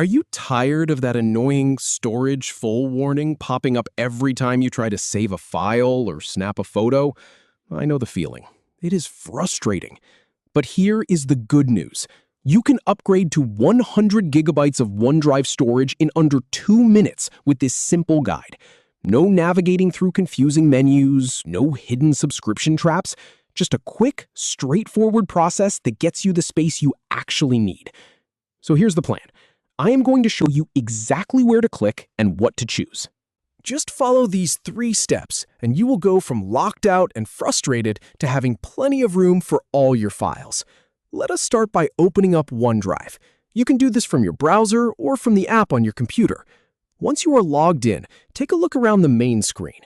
Are you tired of that annoying storage full warning popping up every time you try to save a file or snap a photo? I know the feeling. It is frustrating. But here is the good news. You can upgrade to 100 gigabytes of OneDrive storage in under 2 minutes with this simple guide. No navigating through confusing menus, no hidden subscription traps, just a quick, straightforward process that gets you the space you actually need. So here's the plan. I am going to show you exactly where to click and what to choose. Just follow these 3 steps, and you will go from locked out and frustrated to having plenty of room for all your files. Let us start by opening up OneDrive. You can do this from your browser or from the app on your computer. Once you are logged in, take a look around the main screen.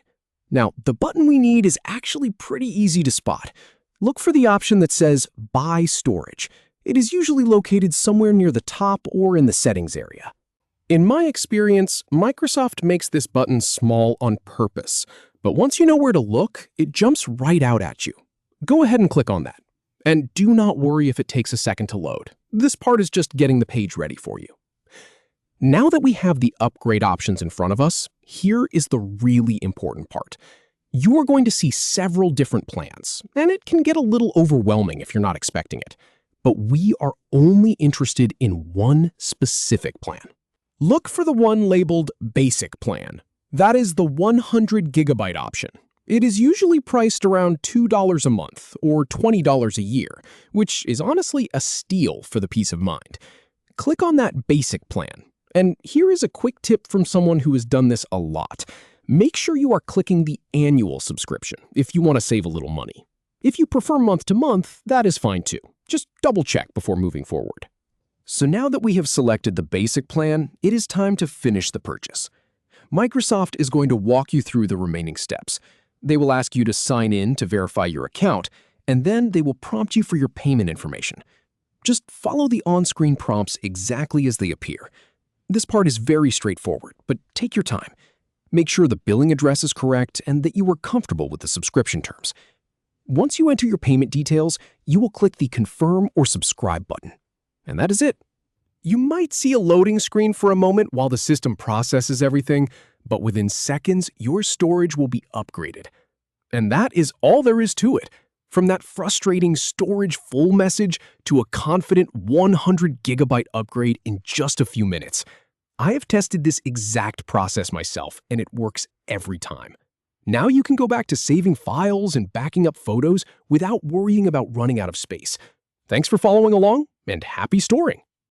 Now, the button we need is actually pretty easy to spot. Look for the option that says Buy Storage. It is usually located somewhere near the top or in the settings area. In my experience, Microsoft makes this button small on purpose, but once you know where to look, it jumps right out at you. Go ahead and click on that. And do not worry if it takes a second to load. This part is just getting the page ready for you. Now that we have the upgrade options in front of us, here is the really important part. You are going to see several different plans, and it can get a little overwhelming if you're not expecting it. But we are only interested in one specific plan. Look for the one labeled Basic Plan. That is the 100 gigabyte option. It is usually priced around $2 a month or $20 a year, which is honestly a steal for the peace of mind. Click on that Basic Plan. And here is a quick tip from someone who has done this a lot. Make sure you are clicking the annual subscription if you want to save a little money. If you prefer month to month, that is fine too. Just double check before moving forward. So now that we have selected the basic plan, it is time to finish the purchase. Microsoft is going to walk you through the remaining steps. They will ask you to sign in to verify your account, and then they will prompt you for your payment information. Just follow the on-screen prompts exactly as they appear. This part is very straightforward, but take your time. Make sure the billing address is correct and that you are comfortable with the subscription terms. Once you enter your payment details, you will click the Confirm or Subscribe button. And that is it. You might see a loading screen for a moment while the system processes everything, but within seconds, your storage will be upgraded. And that is all there is to it. From that frustrating storage full message to a confident 100 gigabyte upgrade in just a few minutes. I have tested this exact process myself, and it works every time. Now you can go back to saving files and backing up photos without worrying about running out of space. Thanks for following along, and happy storing!